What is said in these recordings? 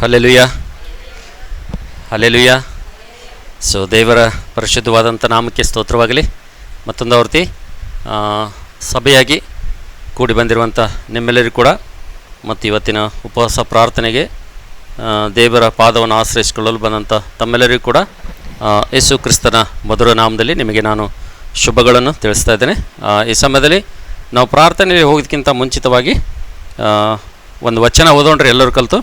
Hallelujah hallelujah. So ದೇವರ ಪರಿಶುದ್ಧವಾದಂಥ ನಾಮಕ್ಕೆ ಸ್ತೋತ್ರವಾಗಲಿ. ಮತ್ತೊಂದು ಆವರ್ತಿ ಸಭೆಯಾಗಿ ಕೂಡಿ ಬಂದಿರುವಂಥ ನಿಮ್ಮೆಲ್ಲರಿಗೂ ಕೂಡ ಮತ್ತು ಇವತ್ತಿನ ಉಪವಾಸ ಪ್ರಾರ್ಥನೆಗೆ ದೇವರ ಪಾದವನ್ನು ಆಶ್ರಯಿಸಿಕೊಳ್ಳಲು ಬಂದಂಥ ತಮ್ಮೆಲ್ಲರಿಗೂ ಕೂಡ ಯೇಸು ಕ್ರಿಸ್ತನ ಮಧುರ ನಾಮದಲ್ಲಿ ನಿಮಗೆ ನಾನು ಶುಭಗಳನ್ನು ತಿಳಿಸ್ತಾ ಇದ್ದೇನೆ. ಈ ಸಮಯದಲ್ಲಿ ನಾವು ಪ್ರಾರ್ಥನೆಯಲ್ಲಿ ಹೋಗೋದಕ್ಕಿಂತ ಮುಂಚಿತವಾಗಿ ಒಂದು ವಚನ ಓದೋಣ್ರಿ ಎಲ್ಲರೂ ಕಲಿತು.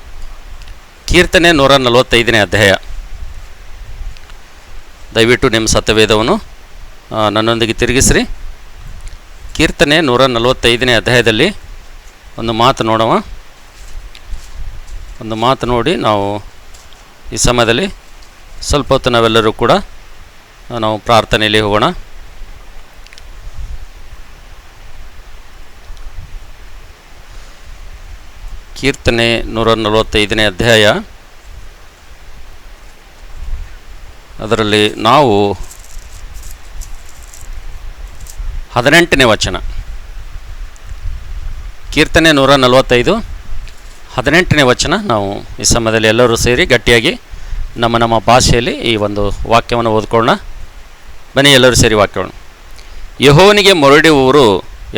ಕೀರ್ತನೆ 145ನೇ ಅಧ್ಯಾಯ. ದಯವಿಟ್ಟು ನಿಮ್ಮ ಸತ್ಯವೇದವನ್ನು ನನ್ನೊಂದಿಗೆ ತಿರುಗಿಸ್ರಿ. ಕೀರ್ತನೆ 145ನೇ ಅಧ್ಯಾಯದಲ್ಲಿ ಒಂದು ಮಾತು ನೋಡೋಣ. ಒಂದು ಮಾತು ನೋಡಿ ನಾವು ಈ ಸಮಯದಲ್ಲಿ ಸ್ವಲ್ಪ ಹೊತ್ತು ನಾವೆಲ್ಲರೂ ಕೂಡ ನಾವು ಪ್ರಾರ್ಥನೆಯಲ್ಲಿ ಹೋಗೋಣ. ಕೀರ್ತನೆ 145ನೇ ಅಧ್ಯಾಯ, ಅದರಲ್ಲಿ ನಾವು 18ನೇ ವಚನ. ಕೀರ್ತನೆ 145 18ನೇ ವಚನ ನಾವು ಈ ಸಮಯದಲ್ಲಿ ಎಲ್ಲರೂ ಸೇರಿ ಗಟ್ಟಿಯಾಗಿ ನಮ್ಮ ಭಾಷೆಯಲ್ಲಿ ಈ ಒಂದು ವಾಕ್ಯವನ್ನು ಓದ್ಕೊಳ್ಳೋಣ. ಬನ್ನಿ ಎಲ್ಲರೂ ಸೇರಿ ವಾಕ್ಯವನ್ನು. ಯೆಹೋವನಿಗೆ ಮೊರೆಯಿಡುವವರು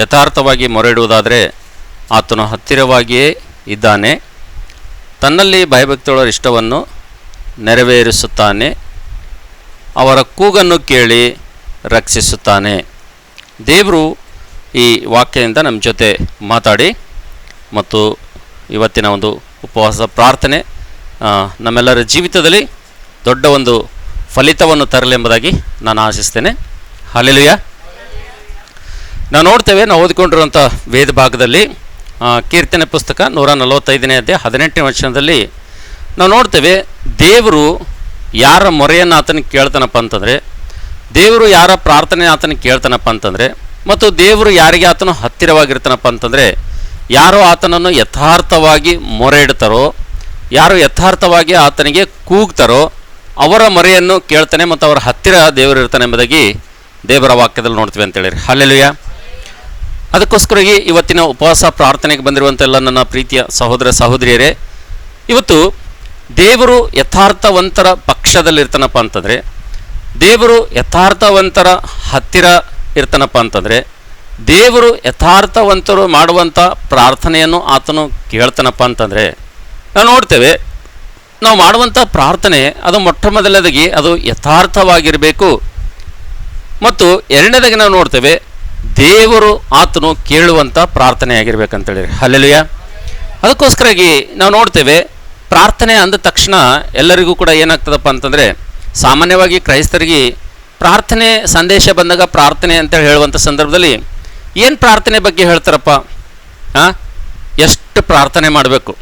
ಯಥಾರ್ಥವಾಗಿ ಮೊರೆಯಿಡುವುದಾದರೆ ಆತನು ಹತ್ತಿರವಾಗಿಯೇ ಇದ್ದಾನೆ. ತನ್ನಲ್ಲಿ ಭಯಭಕ್ತಿಯುಳ್ಳವರ ಇಷ್ಟವನ್ನು ನೆರವೇರಿಸುತ್ತಾನೆ. ಅವರ ಕೂಗನ್ನು ಕೇಳಿ ರಕ್ಷಿಸುತ್ತಾನೆ. ದೇವರು ಈ ವಾಕ್ಯದಿಂದ ನಮ್ಮ ಜೊತೆ ಮಾತಾಡಿ ಮತ್ತು ಇವತ್ತಿನ ಒಂದು ಉಪವಾಸ ಪ್ರಾರ್ಥನೆ ನಮ್ಮೆಲ್ಲರ ಜೀವಿತದಲ್ಲಿ ದೊಡ್ಡ ಒಂದು ಫಲಿತವನ್ನು ತರಲೆಂಬುದಾಗಿ ನಾನು ಆಶಿಸ್ತೇನೆ. ಹಲ್ಲೆಲೂಯ. ನಾವು ನೋಡ್ತೇವೆ, ನಾವು ಓದಿಕೊಂಡಿರುವಂಥ ವೇದ ಭಾಗದಲ್ಲಿ ಕೀರ್ತನೆ ಪುಸ್ತಕ 145ನೇ ಅಧ್ಯಾಯ 18ನೇ ವಚನದಲ್ಲಿ ನಾವು ನೋಡ್ತೇವೆ, ದೇವರು ಯಾರ ಮೊರೆಯನ್ನು ಆತನಿಗೆ ಕೇಳ್ತಾನಪ್ಪ ಅಂತಂದರೆ, ದೇವರು ಯಾರ ಪ್ರಾರ್ಥನೆ ಆತನಿಗೆ ಕೇಳ್ತಾನಪ್ಪ ಅಂತಂದರೆ, ಮತ್ತು ದೇವರು ಯಾರಿಗೆ ಆತನು ಹತ್ತಿರವಾಗಿರ್ತಾನಪ್ಪ ಅಂತಂದರೆ, ಯಾರು ಆತನನ್ನು ಯಥಾರ್ಥವಾಗಿ ಮೊರೆ ಇಡ್ತಾರೋ, ಯಾರು ಯಥಾರ್ಥವಾಗಿ ಆತನಿಗೆ ಕೂಗ್ತಾರೋ ಅವರ ಮೊರೆಯನ್ನು ಕೇಳ್ತಾನೆ ಮತ್ತು ಅವರ ಹತ್ತಿರ ದೇವರು ಇರ್ತಾನೆ ಎಂಬುದಾಗಿ ದೇವರ ವಾಕ್ಯದಲ್ಲಿ ನೋಡ್ತೀವಿ ಅಂತೇಳಿರಿ. ಹಲ್ಲೆಲೂಯ. ಅದಕ್ಕೋಸ್ಕರವಾಗಿ ಇವತ್ತಿನ ಉಪವಾಸ ಪ್ರಾರ್ಥನೆಗೆ ಬಂದಿರುವಂಥ ಎಲ್ಲ ನನ್ನ ಪ್ರೀತಿಯ ಸಹೋದರ ಸಹೋದರಿಯರೇ, ಇವತ್ತು ದೇವರು ಯಥಾರ್ಥವಂತರ ಪಕ್ಷದಲ್ಲಿರ್ತಾನಪ್ಪ ಅಂತಂದರೆ, ದೇವರು ಯಥಾರ್ಥವಂತರ ಹತ್ತಿರ ಇರ್ತಾನಪ್ಪ ಅಂತಂದರೆ, ದೇವರು ಯಥಾರ್ಥವಂತರು ಮಾಡುವಂಥ ಪ್ರಾರ್ಥನೆಯನ್ನು ಆತನು ಕೇಳ್ತಾನಪ್ಪ ಅಂತಂದರೆ, ನಾವು ನೋಡ್ತೇವೆ ನಾವು ಮಾಡುವಂಥ ಪ್ರಾರ್ಥನೆ ಅದು ಮೊಟ್ಟ ಮೊದಲನೇದಾಗಿ ಅದು ಯಥಾರ್ಥವಾಗಿರಬೇಕು. ಮತ್ತು ಎರಡನೇದಾಗಿ ನಾವು ನೋಡ್ತೇವೆ ದೇವರು ಆತನು ಕೇಳುವಂಥ ಪ್ರಾರ್ಥನೆ ಆಗಿರ್ಬೇಕಂತೇಳಿ. ಹಲ್ಲೆಲೂಯ. ಅದಕ್ಕೋಸ್ಕರಾಗಿ ನಾವು ನೋಡ್ತೇವೆ ಪ್ರಾರ್ಥನೆ ಅಂದ ತಕ್ಷಣ ಎಲ್ಲರಿಗೂ ಕೂಡ ಏನಾಗ್ತದಪ್ಪ ಅಂತಂದರೆ, ಸಾಮಾನ್ಯವಾಗಿ ಕ್ರೈಸ್ತರಿಗೆ ಪ್ರಾರ್ಥನೆ ಸಂದೇಶ ಬಂದಾಗ ಪ್ರಾರ್ಥನೆ ಅಂತೇಳಿ ಹೇಳುವಂಥ ಸಂದರ್ಭದಲ್ಲಿ ಏನು ಪ್ರಾರ್ಥನೆ ಬಗ್ಗೆ ಹೇಳ್ತಾರಪ್ಪ? ಎಷ್ಟು ಪ್ರಾರ್ಥನೆ ಮಾಡಬೇಕು,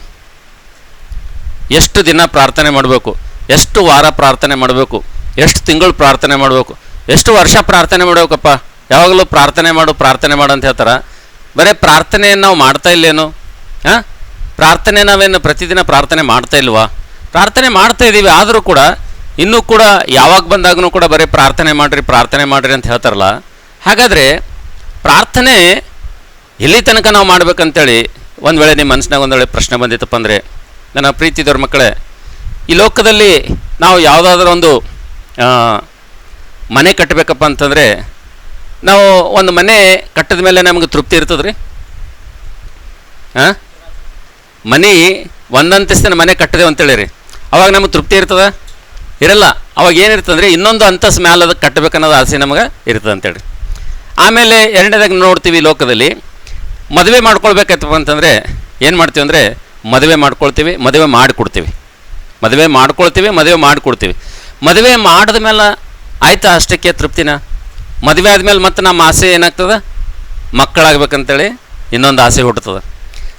ಎಷ್ಟು ದಿನ ಪ್ರಾರ್ಥನೆ ಮಾಡಬೇಕು, ಎಷ್ಟು ವಾರ ಪ್ರಾರ್ಥನೆ ಮಾಡಬೇಕು, ಎಷ್ಟು ತಿಂಗಳು ಪ್ರಾರ್ಥನೆ ಮಾಡಬೇಕು, ಎಷ್ಟು ವರ್ಷ ಪ್ರಾರ್ಥನೆ ಮಾಡಬೇಕಪ್ಪ, ಯಾವಾಗಲೂ ಪ್ರಾರ್ಥನೆ ಮಾಡು ಅಂತ ಹೇಳ್ತಾರೆ. ಬರೀ ಪ್ರಾರ್ಥನೆಯನ್ನು ನಾವು ಮಾಡ್ತಾ ಇಲ್ಲೇನು? ಪ್ರಾರ್ಥನೆ ನಾವೇನು ಪ್ರತಿದಿನ ಪ್ರಾರ್ಥನೆ ಮಾಡ್ತಾ ಇಲ್ವಾ? ಪ್ರಾರ್ಥನೆ ಮಾಡ್ತಾ ಇದ್ದೀವಿ, ಆದರೂ ಕೂಡ ಇನ್ನೂ ಕೂಡ ಯಾವಾಗ ಬಂದಾಗೂ ಕೂಡ ಬರೀ ಪ್ರಾರ್ಥನೆ ಮಾಡಿರಿ ಅಂತ ಹೇಳ್ತಾರಲ್ಲ. ಹಾಗಾದರೆ ಪ್ರಾರ್ಥನೆ ಎಲ್ಲಿ ತನಕ ನಾವು ಮಾಡ್ಬೇಕಂತೇಳಿ ಒಂದು ವೇಳೆ ನಿಮ್ಮ ಮನಸ್ಸಿನಾಗ ಒಂದು ವೇಳೆ ಪ್ರಶ್ನೆ ಬಂದಿತ್ತಪ್ಪ ಅಂದರೆ, ನನ್ನ ಪ್ರೀತಿದವ್ರ ಮಕ್ಕಳೇ, ಈ ಲೋಕದಲ್ಲಿ ನಾವು ಯಾವುದಾದ್ರೂ ಒಂದು ಮನೆ ಕಟ್ಟಬೇಕಪ್ಪ ಅಂತಂದರೆ, ನಾವು ಒಂದು ಮನೆ ಕಟ್ಟಿದ ಮೇಲೆ ನಮಗೆ ತೃಪ್ತಿ ಇರ್ತದ್ರಿ? ಮನೆ ಒಂದಂತಸ್ತಿನ ಮನೆ ಕಟ್ಟಿದೆವು ಅಂತೇಳಿರಿ, ಅವಾಗ ನಮಗೆ ತೃಪ್ತಿ ಇರ್ತದೆ? ಇರಲ್ಲ. ಅವಾಗ ಏನಿರ್ತಂದ್ರೆ ಇನ್ನೊಂದು ಅಂತಸ್ತು ಮ್ಯಾಲೆ ಅದಕ್ಕೆ ಕಟ್ಟಬೇಕನ್ನೋದು ಆಸೆ ನಮಗೆ ಇರ್ತದೆ ಅಂತೇಳಿ. ಆಮೇಲೆ ಎರಡನೇದಾಗಿ ನೋಡ್ತೀವಿ, ಲೋಕದಲ್ಲಿ ಮದುವೆ ಮಾಡ್ಕೊಳ್ಬೇಕಪ್ಪ ಅಂತಂದರೆ ಏನು ಮಾಡ್ತೀವಿ ಅಂದರೆ, ಮದುವೆ ಮಾಡ್ಕೊಳ್ತೀವಿ, ಮದುವೆ ಮಾಡಿಕೊಡ್ತೀವಿ. ಮದುವೆ ಮಾಡಿದ ಮೇಲೆ ಆಯ್ತಾ ಅಷ್ಟಕ್ಕೆ ತೃಪ್ತಿನ? ಮದುವೆ ಆದಮೇಲೆ ಮತ್ತೆ ನಮ್ಮ ಆಸೆ ಏನಾಗ್ತದೆ? ಮಕ್ಕಳಾಗಬೇಕಂತೇಳಿ ಇನ್ನೊಂದು ಆಸೆ ಹುಟ್ಟುತ್ತದೆ.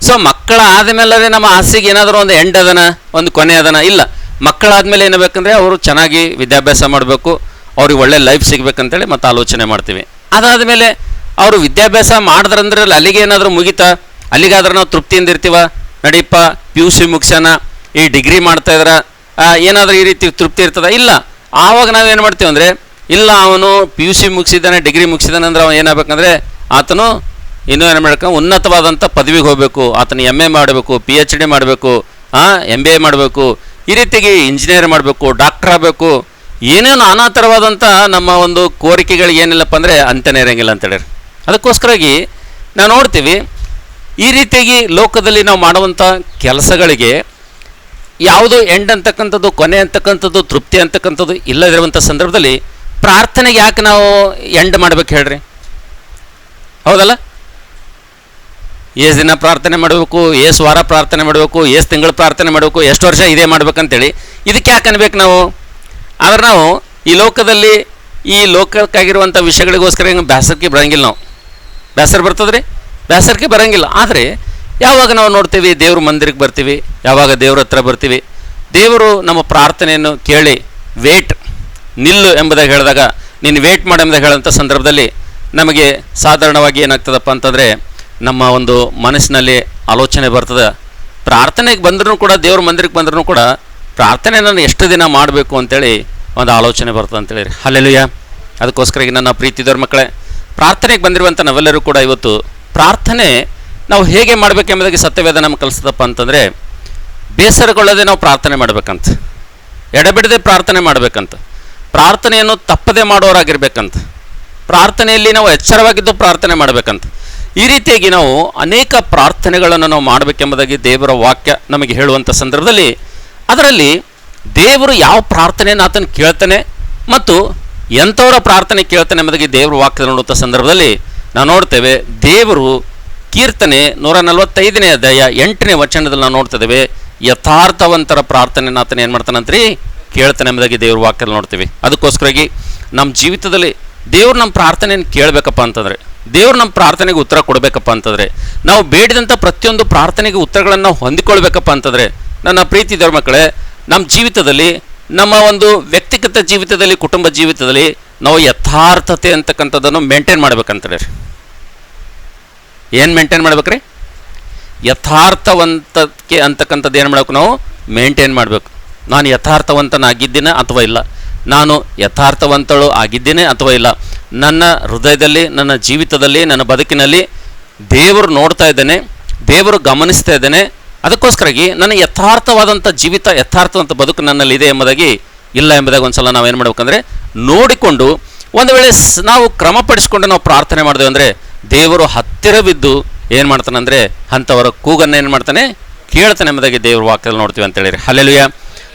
ಸೊ ಮಕ್ಕಳಾದ ಮೇಲೆ ನಮ್ಮ ಆಸೆಗೆ ಏನಾದರೂ ಒಂದು ಎಂಡ್ ಅದನ, ಒಂದು ಕೊನೆ ಅದನ? ಇಲ್ಲ. ಮಕ್ಕಳಾದಮೇಲೆ ಏನಾಗಬೇಕಂದ್ರೆ ಅವರು ಚೆನ್ನಾಗಿ ವಿದ್ಯಾಭ್ಯಾಸ ಮಾಡಬೇಕು, ಅವ್ರಿಗೆ ಒಳ್ಳೆ ಲೈಫ್ ಸಿಗಬೇಕಂತೇಳಿ ಮತ್ತೆ ಆಲೋಚನೆ ಮಾಡ್ತೀವಿ. ಅದಾದಮೇಲೆ ಅವರು ವಿದ್ಯಾಭ್ಯಾಸ ಮಾಡಿದ್ರಂದ್ರೆ ಅಲ್ಲಿಗೆ ಏನಾದರೂ ಮುಗಿತಾ? ಅಲ್ಲಿಗಾದ್ರೆ ನಾವು ತೃಪ್ತಿಯಿಂದ ಇರ್ತೀವ? ನಡೀಪ PUC ಮುಗಿಸ್ಯಾನ, ಈ ಡಿಗ್ರಿ ಮಾಡ್ತಾಯಿದ್ರೆ ಏನಾದರೂ ಈ ರೀತಿ ತೃಪ್ತಿ ಇರ್ತದ? ಇಲ್ಲ. ಆವಾಗ ನಾವೇನು ಮಾಡ್ತೀವಿ ಅಂದರೆ, ಇಲ್ಲ ಅವನು PUC ಮುಗಿಸಿದ್ದಾನೆ, ಡಿಗ್ರಿ ಮುಗಿಸಿದ್ದಾನೆ ಅಂದ್ರೆ ಅವನು ಏನಾಗಬೇಕಂದ್ರೆ ಆತನು ಇನ್ನೂ ಏನು ಮಾಡಬೇಕು, ಉನ್ನತವಾದಂಥ ಪದವಿಗೆ ಹೋಗಬೇಕು, ಆತನ MA ಮಾಡಬೇಕು, PhD ಮಾಡಬೇಕು, MBA ಮಾಡಬೇಕು, ಈ ರೀತಿಯಾಗಿ ಇಂಜಿನಿಯರ್ ಮಾಡಬೇಕು, ಡಾಕ್ಟರ್ ಆಗಬೇಕು, ಏನೇನು ನಾನಾ ಥರವಾದಂಥ ನಮ್ಮ ಒಂದು ಕೋರಿಕೆಗಳಿಗೆ ಏನಿಲ್ಲಪ್ಪ ಅಂದರೆ ಅಂತ್ಯನೇ ಇರೋಂಗಿಲ್ಲ ಅಂತೇಳಿ. ಅದಕ್ಕೋಸ್ಕರಾಗಿ ನಾವು ನೋಡ್ತೀವಿ ಈ ರೀತಿಯಾಗಿ ಲೋಕದಲ್ಲಿ ನಾವು ಮಾಡುವಂಥ ಕೆಲಸಗಳಿಗೆ ಯಾವುದು ಎಂಡ್ ಅಂತಕ್ಕಂಥದ್ದು, ಕೊನೆ ಅಂತಕ್ಕಂಥದ್ದು, ತೃಪ್ತಿ ಅಂತಕ್ಕಂಥದ್ದು ಇಲ್ಲದಿರುವಂಥ ಸಂದರ್ಭದಲ್ಲಿ ಪ್ರಾರ್ಥನೆಗೆ ಯಾಕೆ ನಾವು ಎಂಡ್ ಮಾಡ್ಬೇಕು ಹೇಳ್ರಿ? ಹೌದಲ್ಲ? ಎಷ್ಟು ದಿನ ಪ್ರಾರ್ಥನೆ ಮಾಡಬೇಕು, ಎಷ್ಟು ವಾರ ಪ್ರಾರ್ಥನೆ ಮಾಡಬೇಕು, ಎಷ್ಟು ತಿಂಗಳು ಪ್ರಾರ್ಥನೆ ಮಾಡಬೇಕು, ಎಷ್ಟು ವರ್ಷ ಇದೇ ಮಾಡ್ಬೇಕಂತೇಳಿ ಇದಕ್ಕೆ ಯಾಕೆ ಅನ್ಬೇಕು ನಾವು? ಆದ್ರೆ ನಾವು ಈ ಲೋಕದಲ್ಲಿ ಈ ಲೋಕಕ್ಕಾಗಿರುವಂಥ ವಿಷಯಗಳಿಗೋಸ್ಕರ ಹಿಂಗೆ ಬೇಸರಕ್ಕೆ ಬರೋಂಗಿಲ್ಲ. ನಾವು ಬೇಸರ ಬರ್ತದ್ರಿ, ಬೇಸರಕ್ಕೆ ಬರೋಂಗಿಲ್ಲ. ಆದರೆ ಯಾವಾಗ ನಾವು ನೋಡ್ತೀವಿ ದೇವ್ರ ಮಂದಿರಕ್ಕೆ ಬರ್ತೀವಿ, ಯಾವಾಗ ದೇವ್ರ ಹತ್ರ ಬರ್ತೀವಿ, ದೇವರು ನಮ್ಮ ಪ್ರಾರ್ಥನೆಯನ್ನು ಕೇಳಿ ವೇಟ್ ನಿಲ್ಲು ಎಂಬುದಾಗಿ ಹೇಳಿದಾಗ, ನೀನು ವೇಟ್ ಮಾಡಿ ಎಂಬುದಾಗಿ ಹೇಳೋಂಥ ಸಂದರ್ಭದಲ್ಲಿ ನಮಗೆ ಸಾಧಾರಣವಾಗಿ ಏನಾಗ್ತದಪ್ಪ ಅಂತಂದರೆ ನಮ್ಮ ಒಂದು ಮನಸ್ಸಿನಲ್ಲಿ ಆಲೋಚನೆ ಬರ್ತದೆ. ಪ್ರಾರ್ಥನೆಗೆ ಬಂದ್ರೂ ಕೂಡ, ದೇವ್ರ ಮಂದಿರಕ್ಕೆ ಬಂದ್ರೂ ಕೂಡ ಪ್ರಾರ್ಥನೆ ನಾನು ಎಷ್ಟು ದಿನ ಮಾಡಬೇಕು ಅಂತೇಳಿ ಒಂದು ಆಲೋಚನೆ ಬರ್ತದೆ ಅಂತೇಳಿ. ಹಲ್ಲೆಲೂಯಾ. ಅದಕ್ಕೋಸ್ಕರ ನನ್ನ ಪ್ರೀತಿದವ್ರ ಮಕ್ಕಳೇ, ಪ್ರಾರ್ಥನೆಗೆ ಬಂದಿರುವಂಥ ನಾವೆಲ್ಲರೂ ಕೂಡ ಇವತ್ತು ಪ್ರಾರ್ಥನೆ ನಾವು ಹೇಗೆ ಮಾಡಬೇಕೆಂಬುದಾಗಿ ಸತ್ಯವೇದ ನಮ್ಗೆ ಕಲಿಸ್ತದಪ್ಪ ಅಂತಂದರೆ, ಬೇಸರಗೊಳ್ಳದೆ ನಾವು ಪ್ರಾರ್ಥನೆ ಮಾಡಬೇಕಂತ, ಎಡೆಬಿಡದೆ ಪ್ರಾರ್ಥನೆ ಮಾಡಬೇಕಂತ, ಪ್ರಾರ್ಥನೆಯನ್ನು ತಪ್ಪದೆ ಮಾಡೋರಾಗಿರ್ಬೇಕಂತ, ಪ್ರಾರ್ಥನೆಯಲ್ಲಿ ನಾವು ಎಚ್ಚರವಾಗಿದ್ದು ಪ್ರಾರ್ಥನೆ ಮಾಡಬೇಕಂತ. ಈ ರೀತಿಯಾಗಿ ನಾವು ಅನೇಕ ಪ್ರಾರ್ಥನೆಗಳನ್ನು ನಾವು ಮಾಡಬೇಕೆಂಬುದಾಗಿ ದೇವರ ವಾಕ್ಯ ನಮಗೆ ಹೇಳುವಂಥ ಸಂದರ್ಭದಲ್ಲಿ, ಅದರಲ್ಲಿ ದೇವರು ಯಾವ ಪ್ರಾರ್ಥನೆಯನ್ನು ಆತನು ಕೇಳ್ತಾನೆ ಮತ್ತು ಎಂಥವರ ಪ್ರಾರ್ಥನೆ ಕೇಳ್ತಾನೆ ಎಂಬುದಾಗಿ ದೇವರ ವಾಕ್ಯ ನೋಡುವಂಥ ಸಂದರ್ಭದಲ್ಲಿ ನಾವು ನೋಡ್ತೇವೆ. ದೇವರು ಕೀರ್ತನೆ 145ನೇ ಅಧ್ಯಾಯ 8ನೇ ವಚನದಲ್ಲಿ ನಾವು ನೋಡ್ತಿದ್ದೇವೆ, ಯಥಾರ್ಥವಂತರ ಪ್ರಾರ್ಥನೆಯನ್ನು ಆತನ ಏನು ಮಾಡ್ತಾನಂತ್ರಿ ಕೇಳ್ತಾನೆ ಎಂಬುದಾಗಿ ದೇವ್ರ ವಾಕ್ಯದಲ್ಲಿ ನೋಡ್ತೀವಿ. ಅದಕ್ಕೋಸ್ಕರಾಗಿ ನಮ್ಮ ಜೀವಿತದಲ್ಲಿ ದೇವ್ರು ನಮ್ಮ ಪ್ರಾರ್ಥನೆಯನ್ನು ಕೇಳಬೇಕಪ್ಪ ಅಂತಂದರೆ, ದೇವ್ರು ನಮ್ಮ ಪ್ರಾರ್ಥನೆಗೆ ಉತ್ತರ ಕೊಡಬೇಕಪ್ಪ ಅಂತಂದರೆ, ನಾವು ಬೇಡಿದಂಥ ಪ್ರತಿಯೊಂದು ಪ್ರಾರ್ಥನೆಗೆ ಉತ್ತರಗಳನ್ನು ನಾವು ಹೊಂದಿಕೊಳ್ಬೇಕಪ್ಪ ಅಂತಂದರೆ, ನನ್ನ ಪ್ರೀತಿ ದೇವ್ರ ಮಕ್ಕಳೇ, ನಮ್ಮ ಜೀವಿತದಲ್ಲಿ, ನಮ್ಮ ಒಂದು ವ್ಯಕ್ತಿಗತ ಜೀವಿತದಲ್ಲಿ, ಕುಟುಂಬ ಜೀವಿತದಲ್ಲಿ ನಾವು ಯಥಾರ್ಥತೆ ಅಂತಕ್ಕಂಥದ್ದನ್ನು ಮೇಂಟೈನ್ ಮಾಡ್ಬೇಕಂತಾರೆ. ಏನು ಮೇಂಟೈನ್ ಮಾಡ್ಬೇಕ್ರಿ? ಯಥಾರ್ಥವಂತಕ್ಕೆ ಅಂತಕ್ಕಂಥದ್ದು ಏನು ಮಾಡಬೇಕು? ನಾವು ಮೇಂಟೈನ್ ಮಾಡಬೇಕು. ನಾನು ಯಥಾರ್ಥವಂತನಾಗಿದ್ದೇನೆ ಅಥವಾ ಇಲ್ಲ, ನಾನು ಯಥಾರ್ಥವಂತಳು ಆಗಿದ್ದೇನೆ ಅಥವಾ ಇಲ್ಲ, ನನ್ನ ಹೃದಯದಲ್ಲಿ, ನನ್ನ ಜೀವಿತದಲ್ಲಿ, ನನ್ನ ಬದುಕಿನಲ್ಲಿ ದೇವರು ನೋಡ್ತಾ ಇದ್ದಾನೆ, ದೇವರು ಗಮನಿಸ್ತಾ ಇದ್ದಾನೆ. ಅದಕ್ಕೋಸ್ಕರಾಗಿ ನನ್ನ ಯಥಾರ್ಥವಾದಂಥ ಜೀವಿತ, ಯಥಾರ್ಥವಂತ ಬದುಕು ನನ್ನಲ್ಲಿ ಇದೆ ಎಂಬುದಾಗಿ ಇಲ್ಲ ಎಂಬುದಾಗಿ ಒಂದು ಸಲ ನಾವೇನು ಮಾಡ್ಬೇಕಂದ್ರೆ ನೋಡಿಕೊಂಡು, ಒಂದು ವೇಳೆ ನಾವು ಕ್ರಮಪಡಿಸ್ಕೊಂಡು ನಾವು ಪ್ರಾರ್ಥನೆ ಮಾಡಿದೆವು ಅಂದರೆ ದೇವರು ಹತ್ತಿರವಿದ್ದು ಏನು ಮಾಡ್ತಾನಂದರೆ ಅಂಥವರ ಕೂಗನ್ನು ಏನು ಮಾಡ್ತಾನೆ? ಕೇಳ್ತಾನೆ ಎಂಬುದಾಗಿ ದೇವ್ರ ವಾಕ್ಯದಲ್ಲಿ ನೋಡ್ತೀವಿ ಅಂತೇಳಿರಿ. ಹಲ್ಲೆಲೂಯಾ.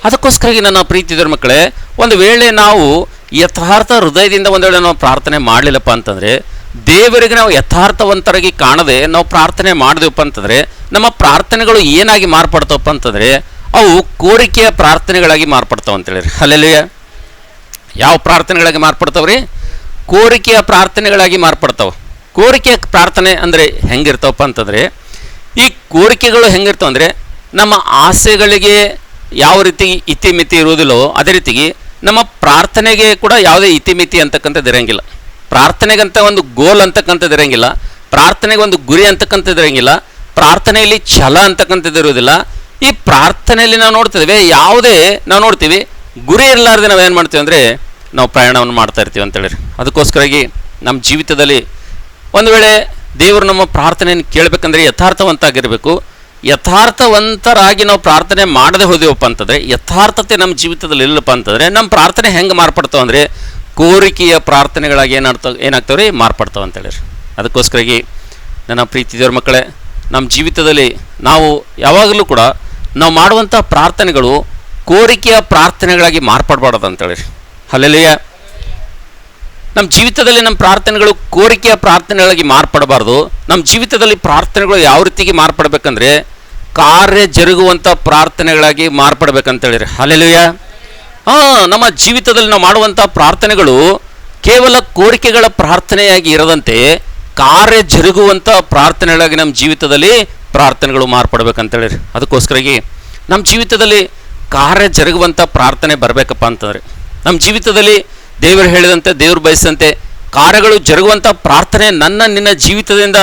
ಅದಕ್ಕೋಸ್ಕರಾಗಿ ನನ್ನ ಪ್ರೀತಿದರ ಮಕ್ಕಳೇ, ಒಂದು ವೇಳೆ ನಾವು ಯಥಾರ್ಥ ಹೃದಯದಿಂದ ಒಂದು ವೇಳೆ ನಾವು ಪ್ರಾರ್ಥನೆ ಮಾಡಲಿಲ್ಲಪ್ಪ ಅಂತಂದರೆ, ದೇವರಿಗೆ ನಾವು ಯಥಾರ್ಥವಂತರಾಗಿ ಕಾಣದೆ ನಾವು ಪ್ರಾರ್ಥನೆ ಮಾಡಿದೆವಪ್ಪ ಅಂತಂದರೆ, ನಮ್ಮ ಪ್ರಾರ್ಥನೆಗಳು ಏನಾಗಿ ಮಾರ್ಪಡ್ತಾವಪ್ಪ ಅಂತಂದರೆ ಅವು ಕೋರಿಕೆಯ ಪ್ರಾರ್ಥನೆಗಳಾಗಿ ಮಾರ್ಪಡ್ತಾವೆ ಅಂತೇಳಿರಿ. ಹಲ್ಲೆಲೂಯಾ. ಯಾವ ಪ್ರಾರ್ಥನೆಗಳಾಗಿ ಮಾರ್ಪಡ್ತಾವ್ರಿ? ಕೋರಿಕೆಯ ಪ್ರಾರ್ಥನೆಗಳಾಗಿ ಮಾರ್ಪಡ್ತಾವೆ. ಕೋರಿಕೆಯ ಪ್ರಾರ್ಥನೆ ಅಂದರೆ ಹೆಂಗಿರ್ತಾವಪ್ಪ ಅಂತಂದರೆ, ಈ ಕೋರಿಕೆಗಳು ಹೆಂಗಿರ್ತಾವ ಅಂದರೆ, ನಮ್ಮ ಆಸೆಗಳಿಗೆ ಯಾವ ರೀತಿ ಇತಿಮಿತಿ ಇರುವುದಿಲ್ಲೋ ಅದೇ ರೀತಿಗೆ ನಮ್ಮ ಪ್ರಾರ್ಥನೆಗೆ ಕೂಡ ಯಾವುದೇ ಇತಿಮಿತಿ ಅಂತಕ್ಕಂಥದ್ದು ಇರೋಂಗಿಲ್ಲ. ಪ್ರಾರ್ಥನೆಗಂತ ಒಂದು ಗೋಲ್ ಅಂತಕ್ಕಂಥದ್ದು ಇರೋಂಗಿಲ್ಲ, ಪ್ರಾರ್ಥನೆಗೆ ಒಂದು ಗುರಿ ಅಂತಕ್ಕಂಥದ್ದು ಇರೋಂಗಿಲ್ಲ, ಪ್ರಾರ್ಥನೆಯಲ್ಲಿ ಛಲ ಅಂತಕ್ಕಂಥದ್ದು ಇರೋದಿಲ್ಲ. ಈ ಪ್ರಾರ್ಥನೆಯಲ್ಲಿ ನಾವು ನೋಡ್ತಿದ್ದೇವೆ, ಯಾವುದೇ ನಾವು ನೋಡ್ತೀವಿ ಗುರಿ ಇರಲಾರ್ದೆ ನಾವು ಏನು ಮಾಡ್ತೀವಿ ಅಂದರೆ ನಾವು ಪ್ರಯಾಣವನ್ನು ಮಾಡ್ತಾ ಇರ್ತೀವಿ ಅಂತೇಳಿರಿ. ಅದಕ್ಕೋಸ್ಕರಾಗಿ ನಮ್ಮ ಜೀವಿತದಲ್ಲಿ ಒಂದು ವೇಳೆ ದೇವರು ನಮ್ಮ ಪ್ರಾರ್ಥನೆಯನ್ನು ಕೇಳಬೇಕಂದ್ರೆ ಯಥಾರ್ಥವಂತ ಆಗಿರಬೇಕು. ಯಥಾರ್ಥವಂತರಾಗಿ ನಾವು ಪ್ರಾರ್ಥನೆ ಮಾಡದೆ ಹೋದೆವಪ್ಪ ಅಂತಂದರೆ, ಯಥಾರ್ಥತೆ ನಮ್ಮ ಜೀವಿತದಲ್ಲಿ ಇಲ್ಲಪ್ಪ ಅಂತಂದರೆ ನಮ್ಮ ಪ್ರಾರ್ಥನೆ ಹೆಂಗೆ ಮಾರ್ಪಡ್ತಾವೆ ಅಂದರೆ ಕೋರಿಕೆಯ ಪ್ರಾರ್ಥನೆಗಳಾಗಿ ಏನಾಗ್ತಾವೆ ರೀ? ಮಾರ್ಪಡ್ತಾವೆ ಅಂತೇಳಿರಿ. ಅದಕ್ಕೋಸ್ಕರಾಗಿ ನನ್ನ ಪ್ರೀತಿ ದೇವ್ರ ಮಕ್ಕಳೇ, ನಮ್ಮ ಜೀವಿತದಲ್ಲಿ ನಾವು ಯಾವಾಗಲೂ ಕೂಡ ನಾವು ಮಾಡುವಂಥ ಪ್ರಾರ್ಥನೆಗಳು ಕೋರಿಕೆಯ ಪ್ರಾರ್ಥನೆಗಳಾಗಿ ಮಾರ್ಪಡಬಾರ್ದು ಅಂತೇಳಿರಿ. ಹಲ್ಲೆಲೂಯಾ. ನಮ್ಮ ಜೀವಿತದಲ್ಲಿ ನಮ್ಮ ಪ್ರಾರ್ಥನೆಗಳು ಕೋರಿಕೆಯ ಪ್ರಾರ್ಥನೆಗಳಾಗಿ ಮಾರ್ಪಡಬಾರ್ದು. ನಮ್ಮ ಜೀವಿತದಲ್ಲಿ ಪ್ರಾರ್ಥನೆಗಳು ಯಾವ ರೀತಿಗೆ ಮಾರ್ಪಡಬೇಕಂದ್ರೆ ಕಾರ್ಯ ಜರುಗುವಂಥ ಪ್ರಾರ್ಥನೆಗಳಾಗಿ ಮಾರ್ಪಡಬೇಕಂತೇಳಿರಿ. ಹಲ್ಲೆಲೂಯಾ. ನಮ್ಮ ಜೀವಿತದಲ್ಲಿ ನಾವು ಮಾಡುವಂಥ ಪ್ರಾರ್ಥನೆಗಳು ಕೇವಲ ಕೋರಿಕೆಗಳ ಪ್ರಾರ್ಥನೆಯಾಗಿ ಇರದಂತೆ ಕಾರ್ಯ ಜರುಗುವಂಥ ಪ್ರಾರ್ಥನೆಗಳಾಗಿ ನಮ್ಮ ಜೀವಿತದಲ್ಲಿ ಪ್ರಾರ್ಥನೆಗಳು ಮಾರ್ಪಡಬೇಕಂತೇಳಿರಿ. ಅದಕ್ಕೋಸ್ಕರಾಗಿ ನಮ್ಮ ಜೀವಿತದಲ್ಲಿ ಕಾರ್ಯ ಜರುಗುವಂಥ ಪ್ರಾರ್ಥನೆ ಬರಬೇಕಪ್ಪ ಅಂತಂದರೆ, ನಮ್ಮ ಜೀವಿತದಲ್ಲಿ ದೇವರು ಹೇಳಿದಂತೆ, ದೇವರು ಬಯಸಿದಂತೆ ಕಾರ್ಯಗಳು ಜರುಗುವಂಥ ಪ್ರಾರ್ಥನೆ ನನ್ನ ನಿನ್ನ ಜೀವಿತದಿಂದ,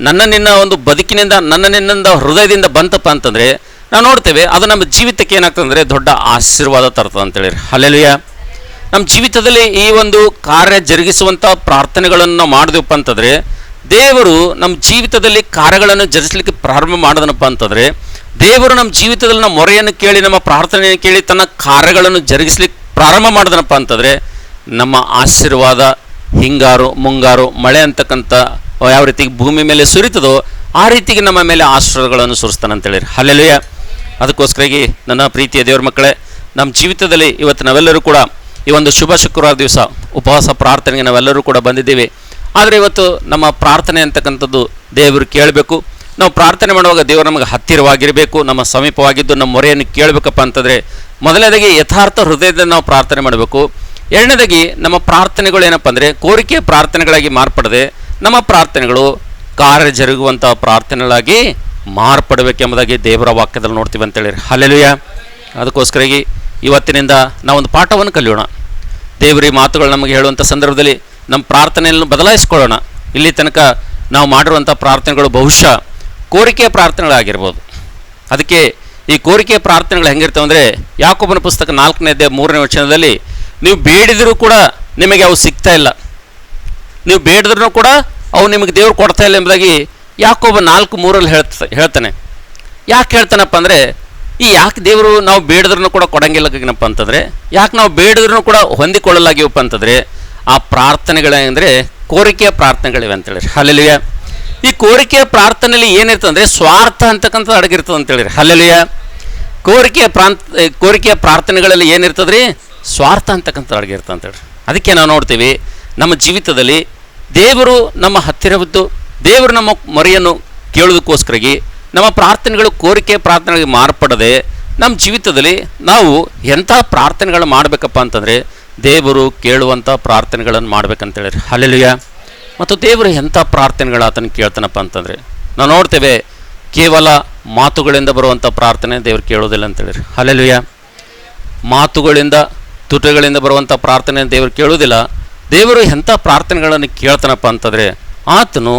ನನ್ನ ನಿನ್ನ ಒಂದು ಬದುಕಿನಿಂದ, ನನ್ನ ನಿನ್ನಿಂದ ಹೃದಯದಿಂದ ಬಂತಪ್ಪ ಅಂತಂದರೆ ನಾವು ನೋಡ್ತೇವೆ ಅದು ನಮ್ಮ ಜೀವಿತಕ್ಕೆ ಏನಾಗ್ತದೆ ಅಂದರೆ ದೊಡ್ಡ ಆಶೀರ್ವಾದ ತರ್ತದೆ ಅಂತೇಳಿರಿ. ಹಲ್ಲೆಲೂಯಾ. ನಮ್ಮ ಜೀವಿತದಲ್ಲಿ ಈ ಒಂದು ಕಾರ್ಯ ಜರುಗಿಸುವಂಥ ಪ್ರಾರ್ಥನೆಗಳನ್ನು ನಾವು ಮಾಡಿದೆವಪ್ಪ ಅಂತಂದರೆ ದೇವರು ನಮ್ಮ ಜೀವಿತದಲ್ಲಿ ಕಾರ್ಯಗಳನ್ನು ಜರುಗಿಸಲಿಕ್ಕೆ ಪ್ರಾರಂಭ ಮಾಡಿದನಪ್ಪ ಅಂತಂದರೆ ದೇವರು ನಮ್ಮ ಜೀವಿತದಲ್ಲಿ ನಮ್ಮ ಮೊರೆಯನ್ನು ಕೇಳಿ, ನಮ್ಮ ಪ್ರಾರ್ಥನೆಯನ್ನು ಕೇಳಿ ತನ್ನ ಕಾರ್ಯಗಳನ್ನು ಜರುಗಿಸ್ಲಿಕ್ಕೆ ಪ್ರಾರಂಭ ಮಾಡಿದನಪ್ಪ ಅಂತಂದರೆ ನಮ್ಮ ಆಶೀರ್ವಾದ ಹಿಂಗಾರು ಮುಂಗಾರು ಮಳೆ ಅಂತಕ್ಕಂಥ ಯಾವ ರೀತಿ ಭೂಮಿ ಮೇಲೆ ಸುರಿತದೋ ಆ ರೀತಿಗೆ ನಮ್ಮ ಮೇಲೆ ಆಶೀರ್ವಾದಗಳನ್ನು ಸುರಿಸ್ತಾನೆ ಅಂತೇಳಿರಿ. ಹಲ್ಲೆಲೂಯಾ. ಅದಕ್ಕೋಸ್ಕರಾಗಿ ನನ್ನ ಪ್ರೀತಿಯ ದೇವ್ರ ಮಕ್ಕಳೇ, ನಮ್ಮ ಜೀವಿತದಲ್ಲಿ ಇವತ್ತು ನಾವೆಲ್ಲರೂ ಕೂಡ ಈ ಒಂದು ಶುಭ ಶುಕ್ರವಾರ ದಿವಸ ಉಪವಾಸ ಪ್ರಾರ್ಥನೆಗೆ ನಾವೆಲ್ಲರೂ ಕೂಡ ಬಂದಿದ್ದೀವಿ. ಆದರೆ ಇವತ್ತು ನಮ್ಮ ಪ್ರಾರ್ಥನೆ ಅಂತಕ್ಕಂಥದ್ದು ದೇವರು ಕೇಳಬೇಕು. ನಾವು ಪ್ರಾರ್ಥನೆ ಮಾಡುವಾಗ ದೇವರು ನಮಗೆ ಹತ್ತಿರವಾಗಿರಬೇಕು, ನಮ್ಮ ಸಮೀಪವಾಗಿದ್ದು ನಮ್ಮ ಮೊರೆಯನ್ನು ಕೇಳಬೇಕಪ್ಪ ಅಂತಂದರೆ ಮೊದಲನೇದಾಗಿ ಯಥಾರ್ಥ ಹೃದಯದಿಂದ ನಾವು ಪ್ರಾರ್ಥನೆ ಮಾಡಬೇಕು. ಎರಡನೇದಾಗಿ ನಮ್ಮ ಪ್ರಾರ್ಥನೆಗಳು ಏನಪ್ಪ ಅಂದರೆ ಕೋರಿಕೆಯ ಪ್ರಾರ್ಥನೆಗಳಾಗಿ ಮಾರ್ಪಡದೆ ನಮ್ಮ ಪ್ರಾರ್ಥನೆಗಳು ಕಾರ್ಯ ಜರುಗುವಂಥ ಪ್ರಾರ್ಥನೆಗಳಾಗಿ ಮಾರ್ಪಡಬೇಕೆಂಬುದಾಗಿ ದೇವರ ವಾಕ್ಯದಲ್ಲಿ ನೋಡ್ತೀವಿ ಅಂತೇಳಿ. ಹಲ್ಲೆಲೂಯಾ. ಅದಕ್ಕೋಸ್ಕರಾಗಿ ಇವತ್ತಿನಿಂದ ನಾವೊಂದು ಪಾಠವನ್ನು ಕಲಿಯೋಣ. ದೇವರ ಈ ಮಾತುಗಳು ನಮಗೆ ಹೇಳುವಂಥ ಸಂದರ್ಭದಲ್ಲಿ ನಮ್ಮ ಪ್ರಾರ್ಥನೆಯನ್ನು ಬದಲಾಯಿಸ್ಕೊಳ್ಳೋಣ. ಇಲ್ಲಿ ತನಕ ನಾವು ಮಾಡಿರುವಂಥ ಪ್ರಾರ್ಥನೆಗಳು ಬಹುಶಃ ಕೋರಿಕೆಯ ಪ್ರಾರ್ಥನೆಗಳಾಗಿರ್ಬೋದು. ಅದಕ್ಕೆ ಈ ಕೋರಿಕೆಯ ಪ್ರಾರ್ಥನೆಗಳು ಹೆಂಗಿರ್ತವೆ ಅಂದರೆ ಯಾಕೋಬನ ಪುಸ್ತಕ 4ನೇ ಅಧ್ಯಾಯ 3ನೇ ವಚನದಲ್ಲಿ ನೀವು ಬೇಡಿದರೂ ಕೂಡ ನಿಮಗೆ ಅವು ಸಿಗ್ತಾ ಇಲ್ಲ, ನೀವು ಬೇಡಿದ್ರೂ ಕೂಡ ಅವು ನಿಮಗೆ ದೇವರು ಕೊಡ್ತಾ ಇಲ್ಲ ಎಂಬುದಾಗಿ ಯಾಕೋಬ 4:3 ಹೇಳ್ತಾನೆ. ಯಾಕೆ ಹೇಳ್ತಾನಪ್ಪ ಅಂದರೆ ಯಾಕೆ ದೇವರು ನಾವು ಬೇಡಿದ್ರೂ ಕೂಡ ಕೊಡಂಗಿಲ್ಲಪ್ಪ ಅಂತಂದರೆ, ಯಾಕೆ ನಾವು ಬೇಡಿದ್ರೂ ಕೂಡ ಹೊಂದಿಕೊಳ್ಳಲಾಗಿವಪ್ಪ ಅಂತಂದರೆ ಆ ಪ್ರಾರ್ಥನೆಗಳೇನೆಂದರೆ ಕೋರಿಕೆಯ ಪ್ರಾರ್ಥನೆಗಳಿವೆ ಅಂತೇಳಿ. ಹಲ್ಲೆಲೂಯಾ. ಈ ಕೋರಿಕೆಯ ಪ್ರಾರ್ಥನೆಯಲ್ಲಿ ಏನಿರ್ತದೆ ಅಂದರೆ ಸ್ವಾರ್ಥ ಅಂತಕ್ಕಂಥದ್ದು ಅಡಗಿರ್ತದೆ ಅಂತೇಳಿ. ಹಲ್ಲೆಲೂಯಾ. ಕೋರಿಕೆಯ ಪ್ರಾರ್ಥನೆಗಳಲ್ಲಿ ಏನಿರ್ತದೆ ರೀ? ಸ್ವಾರ್ಥ ಅಂತಕ್ಕಂಥದ್ದು ಅಡಗಿರ್ತದೆ ಅಂತೇಳಿ. ಅದಕ್ಕೆ ನಾವು ನೋಡ್ತೀವಿ ನಮ್ಮ ಜೀವಿತದಲ್ಲಿ ದೇವರು ನಮ್ಮ ಹತ್ತಿರವಿದ್ದು ದೇವರು ನಮ್ಮ ಮೊರೆಯನ್ನು ಕೇಳೋದಕ್ಕೋಸ್ಕರಾಗಿ ನಮ್ಮ ಪ್ರಾರ್ಥನೆಗಳು ಕೋರಿಕೆ ಪ್ರಾರ್ಥನೆಗಳಿಗೆ ಮಾರ್ಪಡದೆ ನಮ್ಮ ಜೀವಿತದಲ್ಲಿ ನಾವು ಎಂಥ ಪ್ರಾರ್ಥನೆಗಳು ಮಾಡಬೇಕಪ್ಪ ಅಂತಂದರೆ ದೇವರು ಕೇಳುವಂಥ ಪ್ರಾರ್ಥನೆಗಳನ್ನು ಮಾಡ್ಬೇಕಂತೇಳಿ. ಹಲ್ಲೆಲೂಯಾ. ಮತ್ತು ದೇವರು ಎಂಥ ಪ್ರಾರ್ಥನೆಗಳು ಆತನ ಕೇಳ್ತಾನಪ್ಪ ಅಂತಂದರೆ ನಾವು ನೋಡ್ತೇವೆ ಕೇವಲ ಮಾತುಗಳಿಂದ ಬರುವಂಥ ಪ್ರಾರ್ಥನೆ ದೇವರು ಕೇಳೋದಿಲ್ಲ ಅಂತೇಳಿ. ಹಲ್ಲೆಲೂಯಾ. ಮಾತುಗಳಿಂದ ತುಟಿಗಳಿಂದ ಬರುವಂಥ ಪ್ರಾರ್ಥನೆ ದೇವರು ಕೇಳೋದಿಲ್ಲ. ದೇವರು ಎಂಥ ಪ್ರಾರ್ಥನೆಗಳನ್ನು ಕೇಳ್ತಾನಪ್ಪ ಅಂತಂದರೆ ಆತನು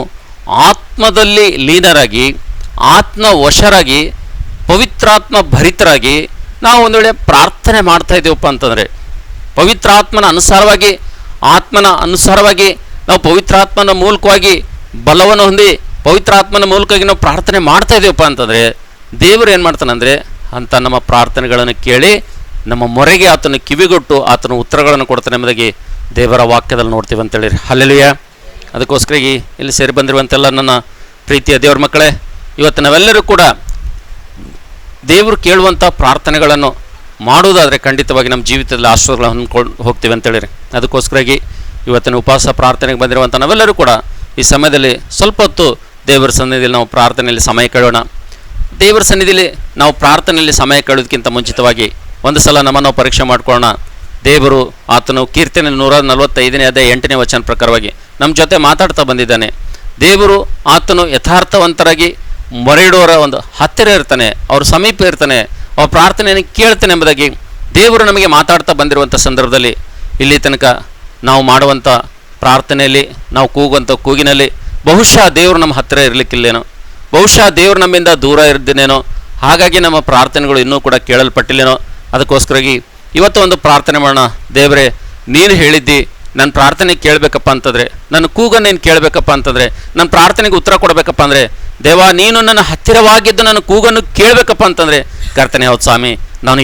ಆತ್ಮದಲ್ಲಿ ಲೀನರಾಗಿ ಆತ್ಮ ವಶರಾಗಿ ಪವಿತ್ರಾತ್ಮ ಭರಿತರಾಗಿ ನಾವು ಒಂದು ವೇಳೆ ಪ್ರಾರ್ಥನೆ ಮಾಡ್ತಾ ಇದ್ದೀವಪ್ಪ ಅಂತಂದರೆ ಪವಿತ್ರಾತ್ಮನ ಅನುಸಾರವಾಗಿ ಆತ್ಮನ ಅನುಸಾರವಾಗಿ ನಾವು ಪವಿತ್ರಾತ್ಮನ ಮೂಲಕವಾಗಿ ಬಲವನ್ನು ಹೊಂದಿ ಪವಿತ್ರಾತ್ಮನ ಮೂಲಕವಾಗಿ ನಾವು ಪ್ರಾರ್ಥನೆ ಮಾಡ್ತಾ ಇದ್ದೀವಪ್ಪ ಅಂತಂದರೆ ದೇವರು ಏನು ಮಾಡ್ತಾನಂದರೆ ಅಂತ ನಮ್ಮ ಪ್ರಾರ್ಥನೆಗಳನ್ನು ಕೇಳಿ ನಮ್ಮ ಮೊರೆಗೆ ಆತನ ಕಿವಿಗೊಟ್ಟು ಆತನ ಉತ್ತರಗಳನ್ನು ಕೊಡ್ತಾನೆ ಎಂಬುದಾಗಿ ದೇವರ ವಾಕ್ಯದಲ್ಲಿ ನೋಡ್ತೀವಿ ಅಂತೇಳಿ. ಹಲ್ಲೆಲೂಯಾ. ಅದಕ್ಕೋಸ್ಕರಾಗಿ ಇಲ್ಲಿ ಸೇರಿ ಬಂದಿರುವಂತೆಲ್ಲ ನನ್ನ ಪ್ರೀತಿಯ ದೇವ್ರ ಮಕ್ಕಳೇ, ಇವತ್ತು ನಾವೆಲ್ಲರೂ ಕೂಡ ದೇವರು ಕೇಳುವಂಥ ಪ್ರಾರ್ಥನೆಗಳನ್ನು ಮಾಡುವುದಾದರೆ ಖಂಡಿತವಾಗಿ ನಮ್ಮ ಜೀವಿತದಲ್ಲಿ ಆಶೀರ್ವಾದಗಳನ್ನು ಹೊಂದ್ಕೊಂಡು ಹೋಗ್ತೀವಿ ಅಂತೇಳಿರಿ. ಅದಕ್ಕೋಸ್ಕರಾಗಿ ಇವತ್ತಿನ ಉಪವಾಸ ಪ್ರಾರ್ಥನೆಗೆ ಬಂದಿರುವಂಥ ನಾವೆಲ್ಲರೂ ಕೂಡ ಈ ಸಮಯದಲ್ಲಿ ಸ್ವಲ್ಪ ಹೊತ್ತು ದೇವರ ಸನ್ನಿಧಿಯಲ್ಲಿ ನಾವು ಪ್ರಾರ್ಥನೆಯಲ್ಲಿ ಸಮಯ ಕಳೆಯೋಣ. ದೇವರ ಸನ್ನಿಧಿಯಲ್ಲಿ ನಾವು ಪ್ರಾರ್ಥನೆಯಲ್ಲಿ ಸಮಯ ಕಳೆಯೋದಕ್ಕಿಂತ ಮುಂಚಿತವಾಗಿ ಒಂದು ಸಲ ನಮ್ಮನ್ನು ನಾವು ಪರೀಕ್ಷೆ ಮಾಡ್ಕೊಳ್ಳೋಣ. ದೇವರು ಆತನು ಕೀರ್ತನೆ 145ನೇ ಅಧ್ಯಾಯ 8ನೇ ವಚನ ಪ್ರಕಾರವಾಗಿ ನಮ್ಮ ಜೊತೆ ಮಾತಾಡ್ತಾ ಬಂದಿದ್ದಾನೆ. ದೇವರು ಆತನು ಯಥಾರ್ಥವಂತರಾಗಿ ಮೊರೆ ಇಡುವವರ ಒಂದು ಹತ್ತಿರ ಇರ್ತಾನೆ, ಅವ್ರ ಸಮೀಪ ಇರ್ತಾನೆ, ಅವ್ರ ಪ್ರಾರ್ಥನೆಯನ್ನು ಕೇಳ್ತಾನೆ ಎಂಬುದಾಗಿ ದೇವರು ನಮಗೆ ಮಾತಾಡ್ತಾ ಬಂದಿರುವಂಥ ಸಂದರ್ಭದಲ್ಲಿ ಇಲ್ಲಿ ತನಕ ನಾವು ಮಾಡುವಂಥ ಪ್ರಾರ್ಥನೆಯಲ್ಲಿ ನಾವು ಕೂಗುವಂಥ ಕೂಗಿನಲ್ಲಿ ಬಹುಶಃ ದೇವರು ನಮ್ಮ ಹತ್ತಿರ ಇರಲಿಕ್ಕಿಲ್ಲೇನೋ, ಬಹುಶಃ ದೇವರು ನಮ್ಮಿಂದ ದೂರ ಇರ್ದೇನೇನೋ, ಹಾಗಾಗಿ ನಮ್ಮ ಪ್ರಾರ್ಥನೆಗಳು ಇನ್ನೂ ಕೂಡ ಕೇಳಲ್ಪಟ್ಟಿಲ್ಲೇನೋ. ಅದಕ್ಕೋಸ್ಕರಾಗಿ ಇವತ್ತು ಒಂದು ಪ್ರಾರ್ಥನೆ ಮಾಡೋಣ. ದೇವರೇ, ನೀನು ಹೇಳಿದ್ದಿ ನನ್ನ ಪ್ರಾರ್ಥನೆ ಕೇಳಬೇಕಪ್ಪ ಅಂತಂದರೆ, ನನ್ನ ಕೂಗನ್ನು ನೀನು ಕೇಳಬೇಕಪ್ಪ ಅಂತಂದರೆ, ನನ್ನ ಪ್ರಾರ್ಥನೆಗೆ ಉತ್ತರ ಕೊಡಬೇಕಪ್ಪ ಅಂದರೆ, ದೇವಾ ನೀನು ನನ್ನ ಹತ್ತಿರವಾಗಿದ್ದು ನನ್ನ ಕೂಗನ್ನು ಕೇಳಬೇಕಪ್ಪ ಅಂತಂದರೆ ಕರ್ತನೆ ಹೌದು ಸ್ವಾಮಿ, ನಾನು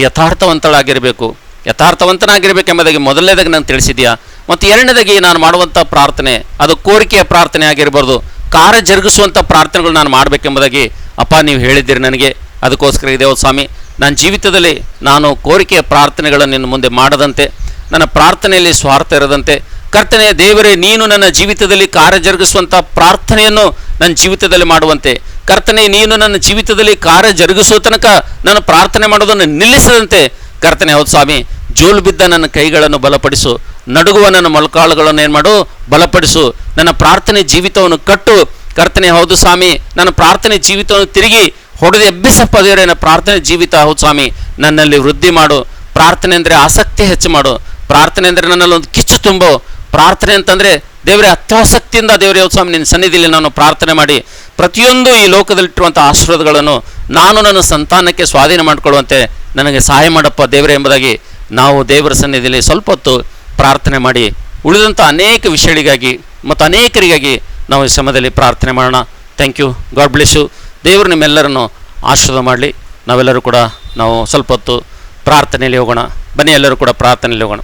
ಯಥಾರ್ಥವಂತನಾಗಿರಬೇಕೆಂಬುದಾಗಿ ಮೊದಲನೇದಾಗಿ ನಾನು ತಿಳಿಸಿದ್ಯಾ. ಮತ್ತು ಎರಡನೇದಾಗಿ ನಾನು ಮಾಡುವಂಥ ಪ್ರಾರ್ಥನೆ ಅದು ಕೋರಿಕೆಯ ಪ್ರಾರ್ಥನೆ ಆಗಿರಬಾರ್ದು, ಕಾರ್ಯ ಜರುಗಿಸುವಂಥ ಪ್ರಾರ್ಥನೆಗಳು ನಾನು ಮಾಡಬೇಕೆಂಬುದಾಗಿ ಅಪ್ಪ ನೀವು ಹೇಳಿದ್ದೀರಿ ನನಗೆ. ಅದಕ್ಕೋಸ್ಕರ ಇದೆ ಹೌದು ಸ್ವಾಮಿ, ನನ್ನ ಜೀವಿತದಲ್ಲಿ ನಾನು ಕೋರಿಕೆಯ ಪ್ರಾರ್ಥನೆಗಳನ್ನು ನಿನ್ನ ಮುಂದೆ ಮಾಡದಂತೆ, ನನ್ನ ಪ್ರಾರ್ಥನೆಯಲ್ಲಿ ಸ್ವಾರ್ಥ ಇರದಂತೆ, ಕರ್ತನೆ ದೇವರೇ ನೀನು ನನ್ನ ಜೀವಿತದಲ್ಲಿ ಕಾರ್ಯ ಜರುಗಿಸುವಂಥ ಪ್ರಾರ್ಥನೆಯನ್ನು ನನ್ನ ಜೀವಿತದಲ್ಲಿ ಮಾಡುವಂತೆ, ಕರ್ತನೆ ನೀನು ನನ್ನ ಜೀವಿತದಲ್ಲಿ ಕಾರ್ಯ ಜರುಗಿಸುವ ತನಕ ನಾನು ಪ್ರಾರ್ಥನೆ ಮಾಡೋದನ್ನು ನಿಲ್ಲಿಸದಂತೆ ಕರ್ತನೆ ಹೌದು ಸ್ವಾಮಿ, ಜೋಲು ಬಿದ್ದ ನನ್ನ ಕೈಗಳನ್ನು ಬಲಪಡಿಸು, ನಡುಗುವ ನನ್ನ ಮೊಳಕಾಳುಗಳನ್ನು ಏನು ಮಾಡು ಬಲಪಡಿಸು, ನನ್ನ ಪ್ರಾರ್ಥನೆ ಜೀವಿತವನ್ನು ಕಟ್ಟು ಕರ್ತನೆ ಹೌದು ಸ್ವಾಮಿ, ನನ್ನ ಪ್ರಾರ್ಥನೆ ಜೀವಿತವನ್ನು ತಿರುಗಿ ಹೊಡೆದು ಎಬ್ಬಿಸಪ್ಪ ದೇವರೇ, ನನ್ನ ಪ್ರಾರ್ಥನೆ ಜೀವಿತ ಹೌದು ಸ್ವಾಮಿ ನನ್ನಲ್ಲಿ ವೃದ್ಧಿ ಮಾಡು. ಪ್ರಾರ್ಥನೆ ಅಂದರೆ ಆಸಕ್ತಿ ಹೆಚ್ಚು ಮಾಡು, ಪ್ರಾರ್ಥನೆ ಅಂದರೆ ನನ್ನಲ್ಲಿ ಒಂದು ಕಿಚ್ಚು ತುಂಬು. ಪ್ರಾರ್ಥನೆ ಅಂತಂದರೆ ದೇವರೇ ಅತ್ಯಾಸಕ್ತಿಯಿಂದ ದೇವರೇ ಹೌದು ಸ್ವಾಮಿ ನಿನ್ನ ಸನ್ನಿಧಿಯಲ್ಲಿ ನಾನು ಪ್ರಾರ್ಥನೆ ಮಾಡಿ ಪ್ರತಿಯೊಂದು ಈ ಲೋಕದಲ್ಲಿಟ್ಟಿರುವಂಥ ಆಶೀರ್ವಾದಗಳನ್ನು ನಾನು ನನ್ನ ಸಂತಾನಕ್ಕೆ ಸ್ವಾಧೀನ ಮಾಡಿಕೊಳ್ಳುವಂತೆ ನನಗೆ ಸಹಾಯ ಮಾಡಪ್ಪ ದೇವರೇ ಎಂಬುದಾಗಿ ನಾವು ದೇವರ ಸನ್ನಿಧಿಯಲ್ಲಿ ಸ್ವಲ್ಪ ಹೊತ್ತು ಪ್ರಾರ್ಥನೆ ಮಾಡಿ ಉಳಿದಂಥ ಅನೇಕ ವಿಷಯಗಳಿಗಾಗಿ ಮತ್ತು ಅನೇಕರಿಗಾಗಿ ನಾವು ಈ ಸಮಯದಲ್ಲಿ ಪ್ರಾರ್ಥನೆ ಮಾಡೋಣ. Thank you. God bless you. ದೇವರು ನಿಮ್ಮೆಲ್ಲರನ್ನು ಆಶೀರ್ವಾದ ಮಾಡಲಿ. ನಾವೆಲ್ಲರೂ ಕೂಡ ನಾವು ಸ್ವಲ್ಪ ಹೊತ್ತು ಪ್ರಾರ್ಥನೆಯಲ್ಲಿ ಹೋಗೋಣ. ಬನ್ನಿ ಎಲ್ಲರೂ ಕೂಡ ಪ್ರಾರ್ಥನೆಯಲ್ಲಿ ಹೋಗೋಣ.